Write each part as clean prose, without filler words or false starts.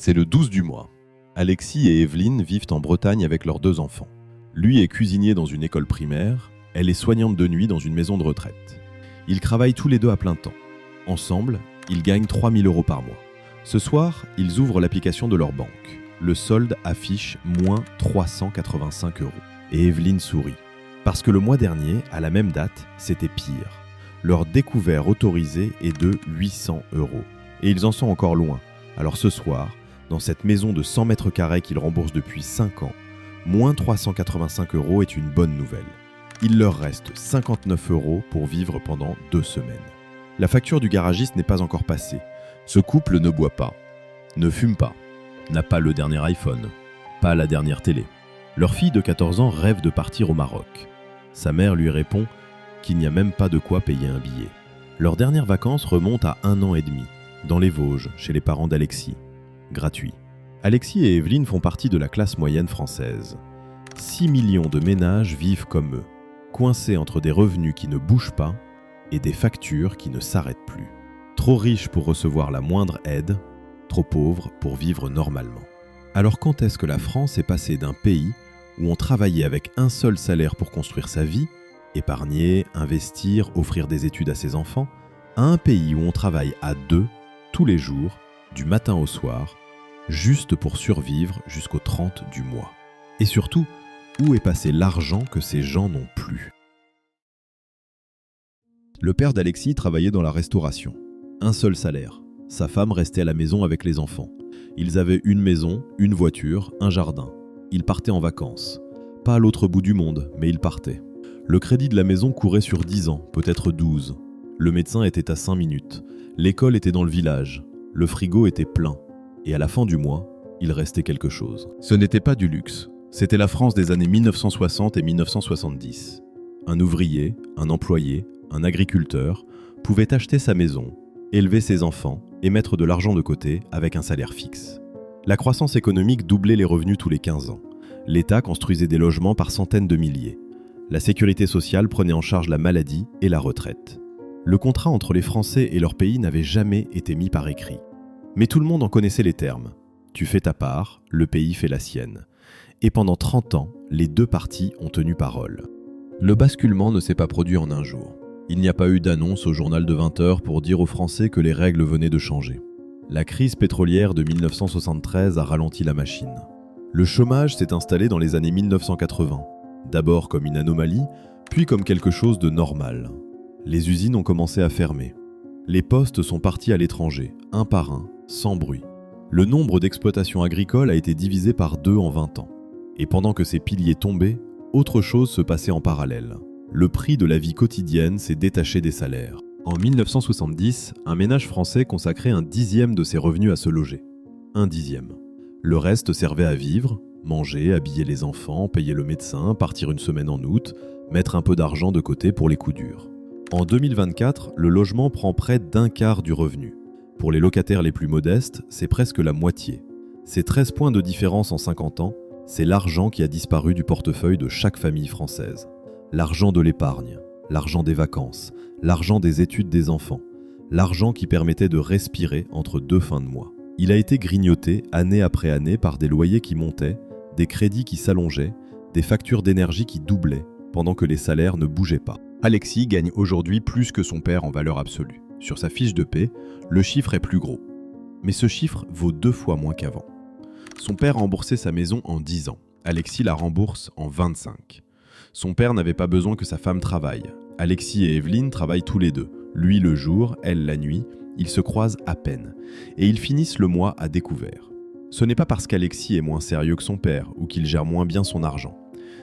C'est le 12 du mois. Alexis et Evelyne vivent en Bretagne avec leurs 2 enfants. Lui est cuisinier dans une école primaire, elle est soignante de nuit dans une maison de retraite. Ils travaillent tous les 2 à plein temps. Ensemble, ils gagnent 3 000 € par mois. Ce soir, ils ouvrent l'application de leur banque. Le solde affiche moins 385 €. Et Evelyne sourit. Parce que le mois dernier, à la même date, c'était pire. Leur découvert autorisé est de 800 €. Et ils en sont encore loin. Alors ce soir, dans cette maison de 100 mètres carrés qu'ils remboursent depuis 5 ans, moins 385 € est une bonne nouvelle. Il leur reste 59 € pour vivre pendant 2 semaines. La facture du garagiste n'est pas encore passée. Ce couple ne boit pas, ne fume pas, n'a pas le dernier iPhone, pas la dernière télé. Leur fille de 14 ans rêve de partir au Maroc. Sa mère lui répond qu'il n'y a même pas de quoi payer un billet. Leurs dernières vacances remontent à 1 an et demi, dans les Vosges, chez les parents d'Alexis. Gratuit. Alexis et Evelyne font partie de la classe moyenne française. 6 millions de ménages vivent comme eux, coincés entre des revenus qui ne bougent pas et des factures qui ne s'arrêtent plus. Trop riches pour recevoir la moindre aide, trop pauvres pour vivre normalement. Alors quand est-ce que la France est passée d'un pays où on travaillait avec un seul salaire pour construire sa vie, épargner, investir, offrir des études à ses enfants, à un pays où on travaille à 2, tous les jours, du matin au soir, juste pour survivre jusqu'au 30 du mois. Et surtout, où est passé l'argent que ces gens n'ont plus ? Le père d'Alexis travaillait dans la restauration. Un seul salaire. Sa femme restait à la maison avec les enfants. Ils avaient une maison, une voiture, un jardin. Ils partaient en vacances. Pas à l'autre bout du monde, mais ils partaient. Le crédit de la maison courait sur 10 ans, peut-être 12. Le médecin était à 5 minutes. L'école était dans le village. Le frigo était plein. Et à la fin du mois, il restait quelque chose. Ce n'était pas du luxe. C'était la France des années 1960 et 1970. Un ouvrier, un employé, un agriculteur pouvait acheter sa maison, élever ses enfants et mettre de l'argent de côté avec un salaire fixe. La croissance économique doublait les revenus tous les 15 ans. L'État construisait des logements par centaines de milliers. La sécurité sociale prenait en charge la maladie et la retraite. Le contrat entre les Français et leur pays n'avait jamais été mis par écrit. Mais tout le monde en connaissait les termes. Tu fais ta part, le pays fait la sienne. Et pendant 30 ans, les 2 parties ont tenu parole. Le basculement ne s'est pas produit en un jour. Il n'y a pas eu d'annonce au journal de 20 heures pour dire aux Français que les règles venaient de changer. La crise pétrolière de 1973 a ralenti la machine. Le chômage s'est installé dans les années 1980, d'abord comme une anomalie, puis comme quelque chose de normal. Les usines ont commencé à fermer. Les postes sont partis à l'étranger, un par un, sans bruit. Le nombre d'exploitations agricoles a été divisé par 2 en 20 ans. Et pendant que ces piliers tombaient, autre chose se passait en parallèle. Le prix de la vie quotidienne s'est détaché des salaires. En 1970, un ménage français consacrait 1/10 de ses revenus à se loger. 1/10. Le reste servait à vivre, manger, habiller les enfants, payer le médecin, partir une semaine en août, mettre un peu d'argent de côté pour les coups durs. En 2024, le logement prend près d'1/4 du revenu. Pour les locataires les plus modestes, c'est presque la moitié. Ces 13 points de différence en 50 ans, c'est l'argent qui a disparu du portefeuille de chaque famille française. L'argent de l'épargne, l'argent des vacances, l'argent des études des enfants, l'argent qui permettait de respirer entre 2 fins de mois. Il a été grignoté année après année par des loyers qui montaient, des crédits qui s'allongeaient, des factures d'énergie qui doublaient, pendant que les salaires ne bougeaient pas. Alexis gagne aujourd'hui plus que son père en valeur absolue. Sur sa fiche de paie, le chiffre est plus gros. Mais ce chiffre vaut 2 fois moins qu'avant. Son père a remboursé sa maison en 10 ans. Alexis la rembourse en 25. Son père n'avait pas besoin que sa femme travaille. Alexis et Evelyne travaillent tous les 2. Lui le jour, elle la nuit. Ils se croisent à peine. Et ils finissent le mois à découvert. Ce n'est pas parce qu'Alexis est moins sérieux que son père ou qu'il gère moins bien son argent.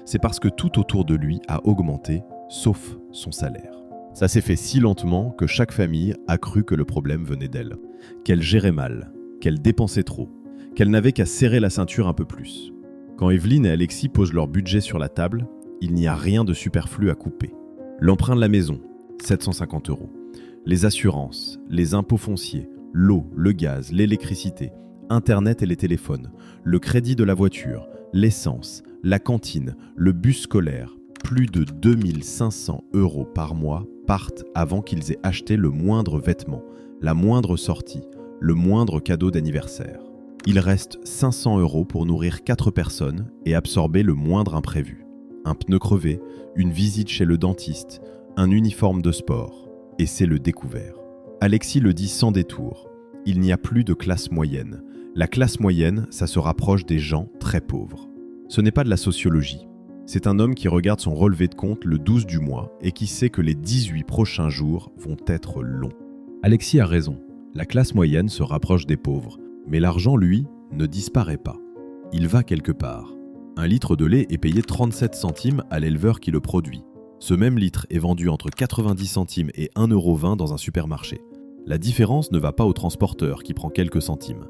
C'est parce que tout autour de lui a augmenté, sauf son salaire. Ça s'est fait si lentement que chaque famille a cru que le problème venait d'elle. Qu'elle gérait mal, qu'elle dépensait trop, qu'elle n'avait qu'à serrer la ceinture un peu plus. Quand Evelyne et Alexis posent leur budget sur la table, il n'y a rien de superflu à couper. L'emprunt de la maison, 750 €. Les assurances, les impôts fonciers, l'eau, le gaz, l'électricité, Internet et les téléphones, le crédit de la voiture, l'essence, la cantine, le bus scolaire, plus de 2500 € par mois partent avant qu'ils aient acheté le moindre vêtement, la moindre sortie, le moindre cadeau d'anniversaire. Il reste 500 € pour nourrir 4 personnes et absorber le moindre imprévu. Un pneu crevé, une visite chez le dentiste, un uniforme de sport. Et c'est le découvert. Alexis le dit sans détour. Il n'y a plus de classe moyenne. La classe moyenne, ça se rapproche des gens très pauvres. Ce n'est pas de la sociologie. C'est un homme qui regarde son relevé de compte le 12 du mois et qui sait que les 18 prochains jours vont être longs. Alexis a raison. La classe moyenne se rapproche des pauvres. Mais l'argent, lui, ne disparaît pas. Il va quelque part. Un litre de lait est payé 37 centimes à l'éleveur qui le produit. Ce même litre est vendu entre 90 centimes et 1,20 € dans un supermarché. La différence ne va pas au transporteur qui prend quelques centimes.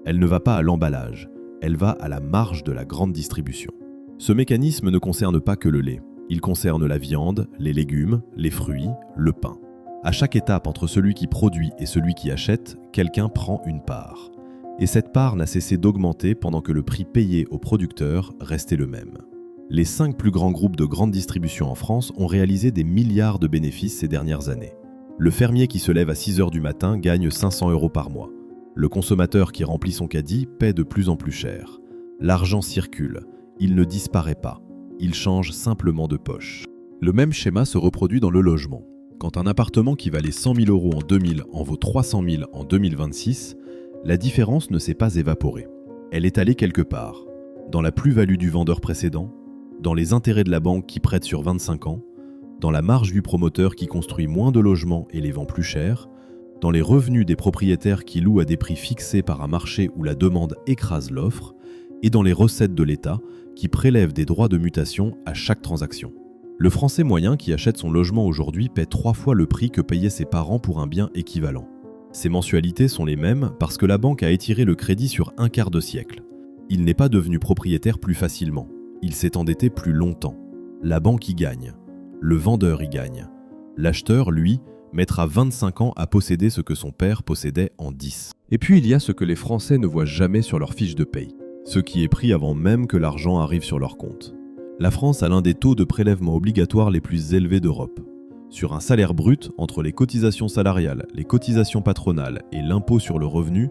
Elle ne va pas à l'emballage, elle va à la marge de la grande distribution. Ce mécanisme ne concerne pas que le lait. Il concerne la viande, les légumes, les fruits, le pain. À chaque étape entre celui qui produit et celui qui achète, quelqu'un prend une part. Et cette part n'a cessé d'augmenter pendant que le prix payé aux producteurs restait le même. Les 5 plus grands groupes de grande distribution en France ont réalisé des milliards de bénéfices ces dernières années. Le fermier qui se lève à 6 h du matin gagne 500 € par mois. Le consommateur qui remplit son caddie paie de plus en plus cher. L'argent circule, il ne disparaît pas, il change simplement de poche. Le même schéma se reproduit dans le logement. Quand un appartement qui valait 100 000 € en 2000 en vaut 300 000 en 2026, la différence ne s'est pas évaporée. Elle est allée quelque part, dans la plus-value du vendeur précédent, dans les intérêts de la banque qui prête sur 25 ans, dans la marge du promoteur qui construit moins de logements et les vend plus cher, dans les revenus des propriétaires qui louent à des prix fixés par un marché où la demande écrase l'offre, et dans les recettes de l'État qui prélèvent des droits de mutation à chaque transaction. Le Français moyen qui achète son logement aujourd'hui paie 3 fois le prix que payaient ses parents pour un bien équivalent. Ces mensualités sont les mêmes parce que la banque a étiré le crédit sur un quart de siècle. Il n'est pas devenu propriétaire plus facilement. Il s'est endetté plus longtemps. La banque y gagne. Le vendeur y gagne. L'acheteur, lui, mettra 25 ans à posséder ce que son père possédait en 10. Et puis il y a ce que les Français ne voient jamais sur leur fiche de paye. Ce qui est pris avant même que l'argent arrive sur leur compte. La France a l'un des taux de prélèvement obligatoire les plus élevés d'Europe. Sur un salaire brut, entre les cotisations salariales, les cotisations patronales et l'impôt sur le revenu,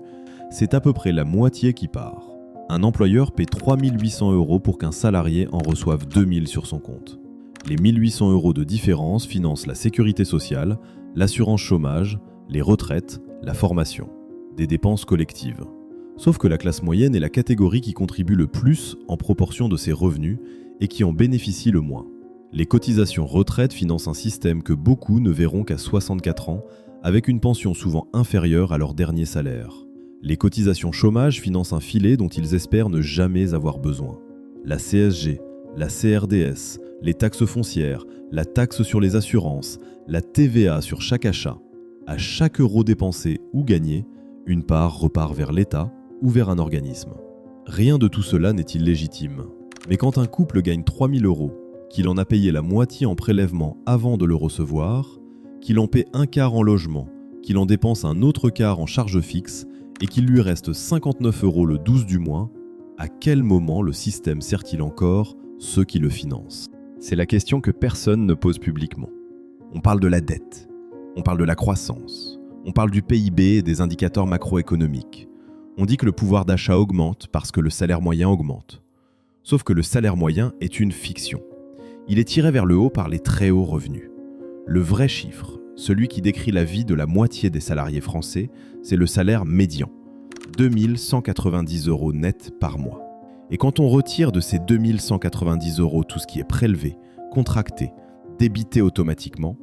c'est à peu près la moitié qui part. Un employeur paie 3 800 € pour qu'un salarié en reçoive 2 000 sur son compte. Les 1 800 € de différence financent la sécurité sociale, l'assurance chômage, les retraites, la formation. Des dépenses collectives. Sauf que la classe moyenne est la catégorie qui contribue le plus en proportion de ses revenus et qui en bénéficie le moins. Les cotisations retraite financent un système que beaucoup ne verront qu'à 64 ans, avec une pension souvent inférieure à leur dernier salaire. Les cotisations chômage financent un filet dont ils espèrent ne jamais avoir besoin. La CSG, la CRDS, les taxes foncières, la taxe sur les assurances, la TVA sur chaque achat. À chaque euro dépensé ou gagné, une part repart vers l'État ou vers un organisme. Rien de tout cela n'est illégitime. Mais quand un couple gagne 3 000 €, qu'il en a payé la moitié en prélèvement avant de le recevoir, qu'il en paie un quart en logement, qu'il en dépense un autre quart en charges fixes et qu'il lui reste 59 € le 12 du mois, à quel moment le système sert-il encore ceux qui le financent ? C'est la question que personne ne pose publiquement. On parle de la dette, on parle de la croissance, on parle du PIB et des indicateurs macroéconomiques. On dit que le pouvoir d'achat augmente parce que le salaire moyen augmente. Sauf que le salaire moyen est une fiction. Il est tiré vers le haut par les très hauts revenus. Le vrai chiffre, celui qui décrit la vie de la moitié des salariés français, c'est le salaire médian. 2 190 € net par mois. Et quand on retire de ces 2 190 € tout ce qui est prélevé, contracté, débité automatiquement,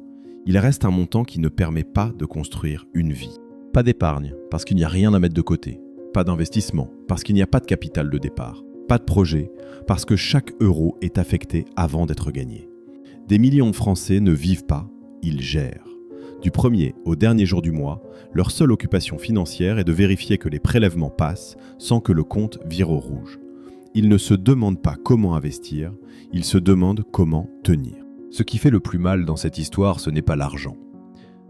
il reste un montant qui ne permet pas de construire une vie. Pas d'épargne, parce qu'il n'y a rien à mettre de côté. Pas d'investissement, parce qu'il n'y a pas de capital de départ. Pas de projet, parce que chaque euro est affecté avant d'être gagné. Des millions de Français ne vivent pas, ils gèrent. Du premier au dernier jour du mois, leur seule occupation financière est de vérifier que les prélèvements passent sans que le compte vire au rouge. Ils ne se demandent pas comment investir, ils se demandent comment tenir. Ce qui fait le plus mal dans cette histoire, ce n'est pas l'argent.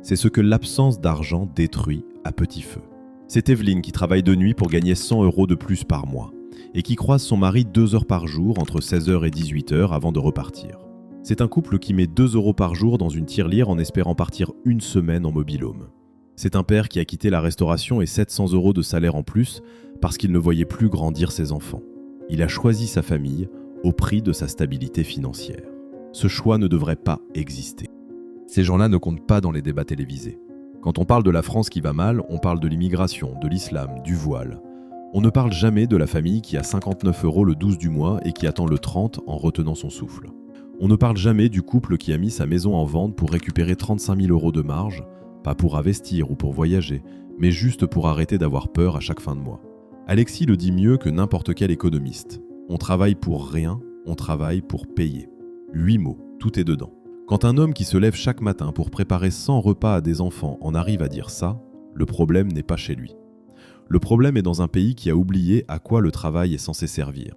C'est ce que l'absence d'argent détruit à petit feu. C'est Evelyne qui travaille de nuit pour gagner 100 € de plus par mois et qui croise son mari 2 heures par jour entre 16 h et 18 h avant de repartir. C'est un couple qui met 2 € par jour dans une tirelire en espérant partir une semaine en mobil-home. C'est un père qui a quitté la restauration et 700 € de salaire en plus parce qu'il ne voyait plus grandir ses enfants. Il a choisi sa famille au prix de sa stabilité financière. Ce choix ne devrait pas exister. Ces gens-là ne comptent pas dans les débats télévisés. Quand on parle de la France qui va mal, on parle de l'immigration, de l'islam, du voile. On ne parle jamais de la famille qui a 59 € le 12 du mois et qui attend le 30 en retenant son souffle. On ne parle jamais du couple qui a mis sa maison en vente pour récupérer 35 000 € de marge, pas pour investir ou pour voyager, mais juste pour arrêter d'avoir peur à chaque fin de mois. Alexis le dit mieux que n'importe quel économiste. On travaille pour rien, on travaille pour payer. 8 mots, tout est dedans. Quand un homme qui se lève chaque matin pour préparer 100 repas à des enfants en arrive à dire ça, le problème n'est pas chez lui. Le problème est dans un pays qui a oublié à quoi le travail est censé servir.